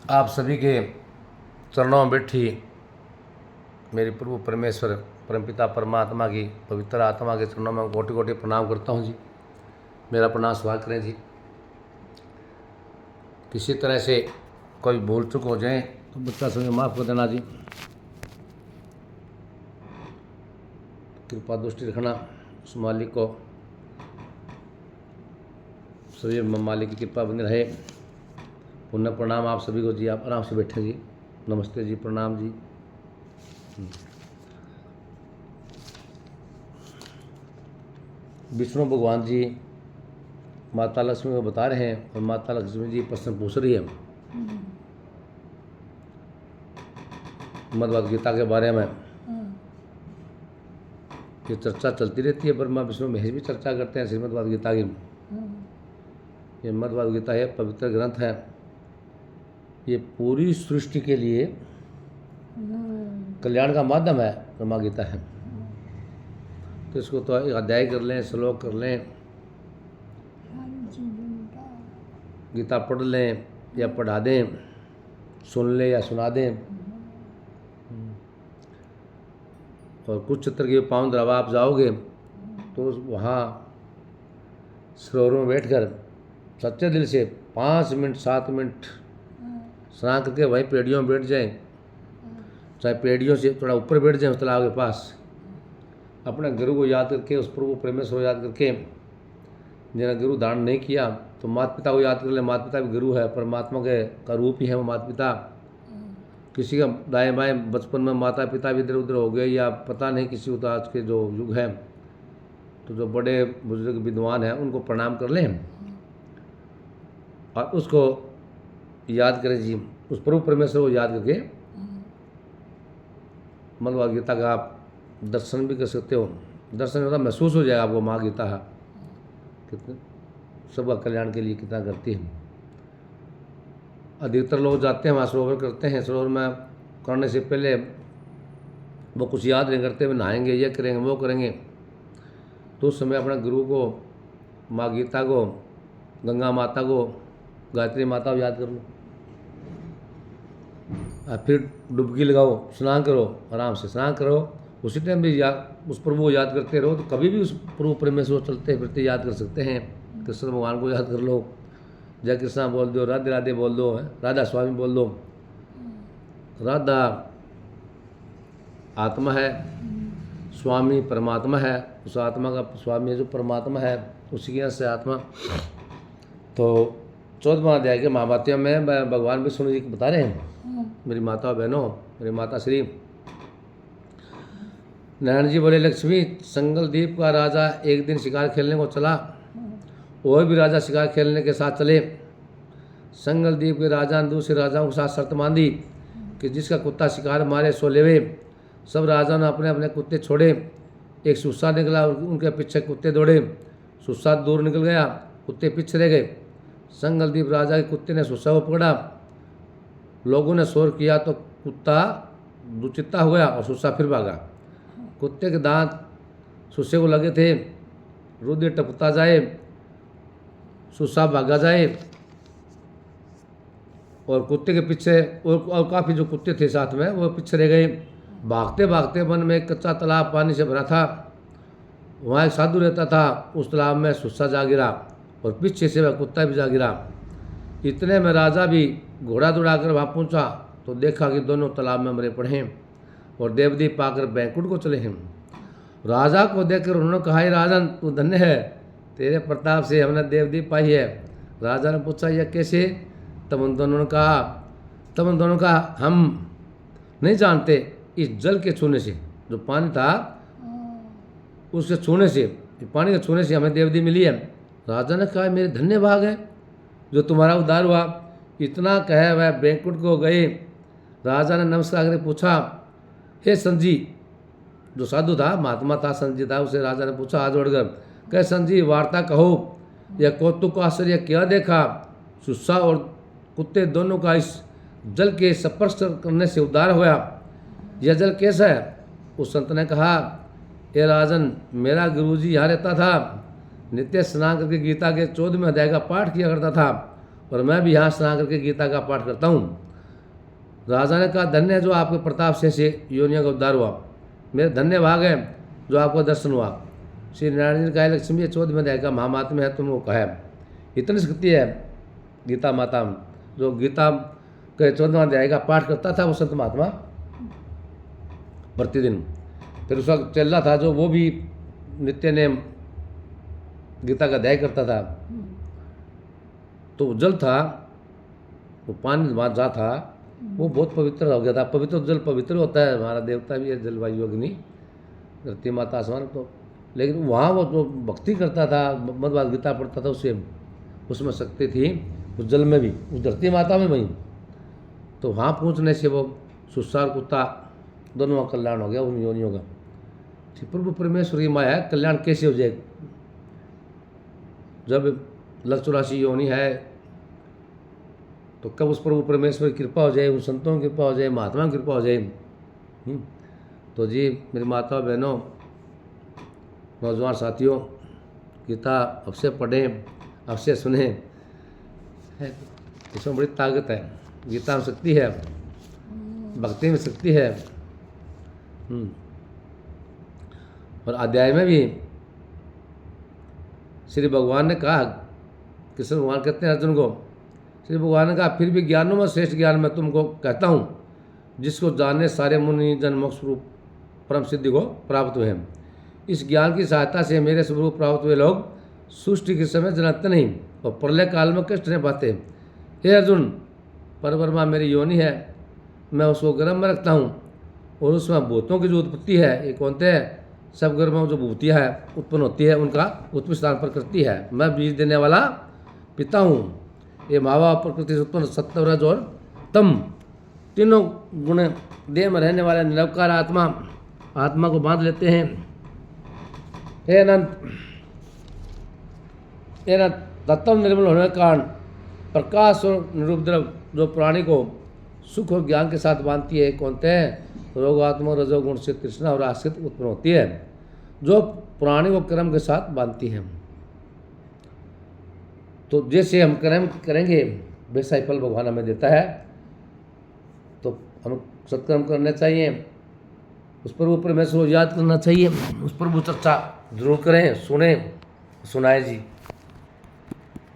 आप सभी के चरणों में बैठी मेरी प्रभु परमेश्वर परमपिता परमात्मा की पवित्र आत्मा के चरणों में कोटि कोटि प्रणाम करता हूँ जी। मेरा प्रणाम स्वीकार करें जी। किसी तरह से कोई भूल चूक हो जाए तो बच्चा समय माफ़ कर देना जी। कृपा दृष्टि रखना उस मालिक को, सभी मालिक की कृपा बनी रहे। पुनः प्रणाम आप सभी को जी। आप आराम से बैठे जी। नमस्ते जी, प्रणाम जी। विष्णु भगवान जी माता लक्ष्मी को बता रहे हैं और माता लक्ष्मी जी प्रश्न पूछ रही है भगवद गीता के बारे में। ये चर्चा चलती रहती है, ब्रह्मा विष्णु महेश भी चर्चा करते हैं श्रीमद् भगवद गीता की। ये भगवद गीता है, पवित्र ग्रंथ है। ये पूरी सृष्टि के लिए कल्याण का माध्यम है, ब्रह्मा गीता है। तो इसको तो एक अध्याय कर लें, श्लोक कर लें, गीता पढ़ लें या पढ़ा दें, सुन लें या सुना दें। और कुछ चित्र के पाँव द्रवा आप जाओगे तो वहाँ सरोवर में बैठकर सच्चे दिल से 5 मिनट 7 मिनट स्नान करके वहीं पेड़ियों में बैठ जाएं, चाहे पेड़ियों से थोड़ा ऊपर बैठ जाएं उस तालाब के पास, अपने गुरु को याद करके, उस प्रभु परमेश्वर को याद करके। जिन्हें गुरु धारण नहीं किया तो माता पिता को याद कर ले। माता पिता भी गुरु है, परमात्मा के का रूप ही है वो माता पिता। किसी का दाएं बाएं बचपन में माता पिता भी इधर उधर हो गए या पता नहीं किसी को, तो आज के जो युग है तो जो बड़े बुजुर्ग विद्वान हैं उनको प्रणाम कर लें और उसको याद करें जी। उस प्रभु परमेश्वर को याद करके भगवद गीता का आप दर्शन भी कर सकते हो। दर्शन होता महसूस हो जाएगा आपको माँ गीता है कितने सबका कल्याण के लिए कितना करती है। अधिकतर लोग जाते हैं वहाँ सरोवर करते हैं, सरोवर में करने से पहले वो कुछ याद नहीं करते, वे नहाएंगे, ये करेंगे वो करेंगे। तो उस समय अपने गुरु को, माँ गीता को, गंगा माता को, गायत्री माता को याद कर लो और फिर डुबकी लगाओ, स्नान करो, आराम से स्नान करो। उसी टाइम भी याद उस प्रभु को याद करते रहो तो कभी भी उस प्रभु परमेश्वर चलते फिरते याद कर सकते हैं। कृष्ण भगवान को याद कर लो, जय कृष्णा बोल दो, राधे राधे बोल दो, राधा स्वामी बोल दो। राधा आत्मा है, स्वामी परमात्मा है। उस आत्मा का स्वामी है जो परमात्मा है, उसी के से आत्मा। तो 14वां अध्याय के महाभारत में भगवान विष्णु जी बता रहे हैं, मेरी माता बहनों, मेरी माता श्री नारायण जी बोले, लक्ष्मी संगल द्वीप का राजा एक दिन शिकार खेलने को चला, और भी राजा शिकार खेलने के साथ चले। संगल द्वीप के राजा ने दूसरे राजाओं के साथ शर्त बांधी कि जिसका कुत्ता शिकार मारे सो लेवे। सब राजाओं ने अपने अपने कुत्ते छोड़े। एक सुस्सा निकला, उनके पीछे कुत्ते दौड़े। सुस्सा दूर निकल गया, कुत्ते पीछे रह गए। संगल द्वीप राजा के कुत्ते ने सुस्सा को पकड़ा। लोगों ने शोर किया तो कुत्ता दुचित्ता हो गया और सुस्सा फिर भागा। कुत्ते के दांत सुस्से को लगे थे, रुधिर टपकता जाए, सुस्सा भागा जाए और कुत्ते के पीछे और काफ़ी जो कुत्ते थे साथ में वो पीछे रह गए। भागते भागते वन में एक कच्चा तालाब पानी से भरा था, वहाँ एक साधु रहता था। उस तालाब में सुस्सा जा गिरा और पीछे से वह कुत्ता भी जा गिरा। इतने में राजा भी घोड़ा दौड़ाकर वहाँ पहुँचा तो देखा कि दोनों तालाब में मरे पड़े हैं और देवदीप पाकर बैंकुट को चले हैं। राजा को देखकर उन्होंने कहा, राजन तू धन्य है, तेरे प्रताप से हमने देवदीप पाई है। राजा ने पूछा, यह कैसे? तब उन दोनों ने कहा, हम नहीं जानते, इस जल के छूने से, जो पानी था उसके छूने से, पानी के छूने से हमें देवदीप मिली है। राजा ने कहा, मेरे धन्य भाग है जो तुम्हारा उद्धार हुआ। इतना कहे वह बैंकुट को गए। राजा ने नमस्कार करके पूछा, हे संजी, जो साधु था, महात्मा था, संजी था, उसे राजा ने पूछा हाथ जोड़कर, कह संजी वार्ता कहो, यह कौतुक को आश्चर्य क्या देखा? सुस्सा और कुत्ते दोनों का इस जल के स्पर्श करने से उद्धार हुआ, यह जल कैसा है? उस संत ने कहा, हे राजन, मेरा गुरुजी यहाँ रहता था, नित्य स्नान करके गीता के 14वें अध्याय का पाठ किया करता था और मैं भी यहाँ स्नान करके गीता का पाठ करता हूँ। राजा ने कहा, धन्य है जो आपके प्रताप से योनियों का उद्धार हुआ, मेरे धन्य भाग है जो आपको दर्शन हुआ। श्री नारायण जी ने कहा, लक्ष्मी ये 14वें अध्याय का महात्म्य है, तुमको कहा है। इतनी शक्ति है गीता माता में। जो गीता के 14वें अध्याय का पाठ करता था वो संत महात्मा प्रतिदिन, फिर उस वक्त चल रहा था जो वो भी नित्य नेम गीता का अध्याय करता था। तो जल था, वो पानी जहाँ था वो बहुत पवित्र हो गया था। पवित्र जल पवित्र होता है, हमारा देवता भी है जलवायु अग्नि धरती माता आसमान। तो लेकिन वहाँ वो जो भक्ति करता था, भगवद गीता पढ़ता था, उसमें शक्ति थी, उस जल में भी, उस धरती माता में वहीं। तो वहाँ पहुँचने से वो सुसार कुत्ता दोनों का कल्याण हो गया उन योनियों का। प्रभु परमेश्वर की माया है, कल्याण कैसे हो जाए? जब 184 योनि है तो कब उस प्रभु परमेश्वर की कृपा हो जाए, उन संतों की कृपा हो जाए, महात्मा की कृपा हो जाए। तो जी मेरी माता बहनों, नौजवान साथियों, गीता अवश्य पढ़ें, अवश्य सुने, इसमें बड़ी ताकत है। गीता में शक्ति है, भक्ति में शक्ति है। और अध्याय में भी श्री भगवान ने कहा, कृष्ण भगवान कहते हैं अर्जुन को, श्री भगवान ने कहा, फिर भी ज्ञानों में श्रेष्ठ ज्ञान मैं तुमको कहता हूँ, जिसको जानने सारे मुनि जन मोक्ष रूप परम सिद्धि को प्राप्त हुए हैं। इस ज्ञान की सहायता से मेरे स्वरूप प्राप्त हुए लोग सृष्टि के समय जनाते नहीं और प्रलय काल में कष्ट नहीं पाते। हे अर्जुन, परब्रह्मा मेरी योनि है, मैं उसको गर्भ में रखता हूँ और उसमें भूतों की जो उत्पत्ति है, ये कौनते हैं, सब गर्भ में जो भूतियाँ है उत्पन्न होती है, उनका उत्पत्ति स्थान पर करती है। मैं बीज देने वाला पिता हूँ। ये मावा प्रकृति से उत्पन्न सत्य रज और तम तीनों गुण देह में रहने वाले निरवकार आत्मा को बांध लेते हैं। हे अनंत तत्व निर्मल होने के कारण प्रकाश और निरूप द्रव जो प्राणी को सुख और ज्ञान के साथ बांधती है, कौनते हैं, रोगात्मा रजोगुण से तृष्णा और आसक्ति उत्पन्न होती है, जो प्राणी को कर्म के साथ बांधती है। तो जैसे हम कर्म करेंगे वैसा ही फल भगवान हमें देता है। तो हम सत्कर्म करने चाहिए, उस प्रभु परमेश्वर को याद करना चाहिए, उस प्रभु चर्चा जरूर करें, सुने, सुनाए जी।